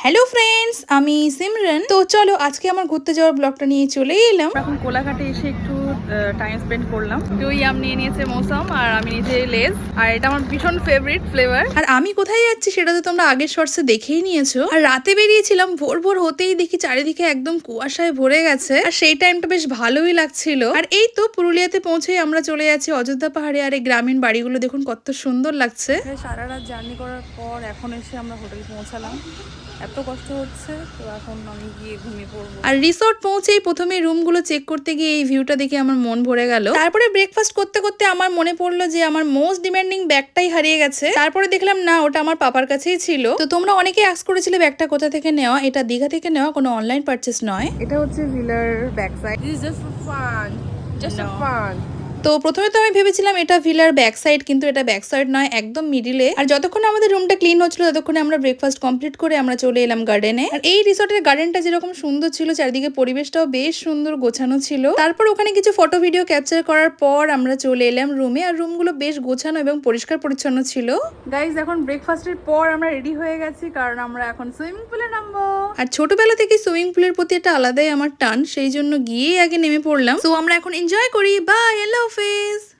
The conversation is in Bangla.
হ্যালো ফ্রেন্ডস, আমি সিমরান। তো চলো আজকে আমার ঘুরতে যাওয়ার ব্লগটা নিয়ে চলে এলাম। এখন কোলাঘাটে এসে একটু টাইম স্পেন্ড করলাম। কেউই আম নিয়ে নিয়েছে মৌসাম, আর আমি নিয়েছি লেজ, আর এটা আমার ভীষণ ফেভারিট ফ্লেভার। আর আমি কোথায় যাচ্ছি সেটা তো তোমরা আগের শর্টসে দেখেই নিয়েছো। আর রাতে বেরিয়েছিলাম, ভোর ভোর হতেই দেখি চারিদিকে একদম কুয়াশায় ভরে গেছে, আর সেই টাইমটা বেশ ভালোই লাগছিল। আর এই তো পুরুলিয়াতে পৌঁছেই আমরা চলে যাচ্ছি অযোধ্যা পাহাড়ে। আর এই গ্রামীণ বাড়িগুলো দেখুন কত সুন্দর লাগছে। সারা রাত জার্নি করার পর এখন এসে আমরা হোটেলে পৌঁছালাম। এত কষ্ট হচ্ছে, তো এখন আমি গিয়ে ঘুমিয়ে পড়বো। আর রিসোর্ট পৌঁছেই প্রথমে রুমগুলো চেক করতে গিয়ে এই ভিউটা দেখে আমার মন ভরে গেল। তারপরে ব্রেকফাস্ট করতে করতে আমার মনে পড়লো যে আমার মোস্ট ডিমান্ডিং ব্যাগটাই হারিয়ে গেছে। তারপরে দেখলাম না, ওটা আমার পাপার কাছেই ছিল। তো তোমরা অনেকে আস্ক করেছিলে ব্যাগটা কোথা থেকে নেওয়া। এটা দীঘা থেকে নেওয়া, কোনো অনলাইন পারচেস নয়। এটা হচ্ছে ভিলার back side. This is just for fun. Just for fun. তো প্রথমে তো আমি ভেবেছিলাম এটা ভিলার ব্যাক সাইড, কিন্তু এটা ব্যাক সাইড নয়, একদম মিডিলে। আর যতক্ষণ আমাদের রুমটা ক্লিন হচ্ছিল ততক্ষণে আমরা ব্রেকফাস্ট কমপ্লিট করে আমরা চলে এলাম গার্ডেনে। আর এই রিসোর্টের গার্ডেনটা যেরকম সুন্দর ছিল, চারিদিকে পরিবেশটাও বেশ সুন্দর গোছানো ছিল। তারপর ওখানে কিছু ফটো ভিডিও ক্যাপচার করার পর আমরা চলে এলাম রুমে। আর রুমগুলো বেশ গোছানো এবং পরিষ্কার পরিচ্ছন্ন ছিল। গাইজ, এখন ব্রেকফাস্টের পর আমরা রেডি হয়ে গেছি, কারণ আমরা এখন সুইমিং পুলে নামবো। আর ছোটবেলা থেকে সুইমিং পুলের প্রতি একটা আলাদাই আমার টান, সেই জন্য গিয়ে আগে নেমে পড়লাম। তো আমরা এখন এনজয় করি। বাই, আল্লাহ হাফেজ।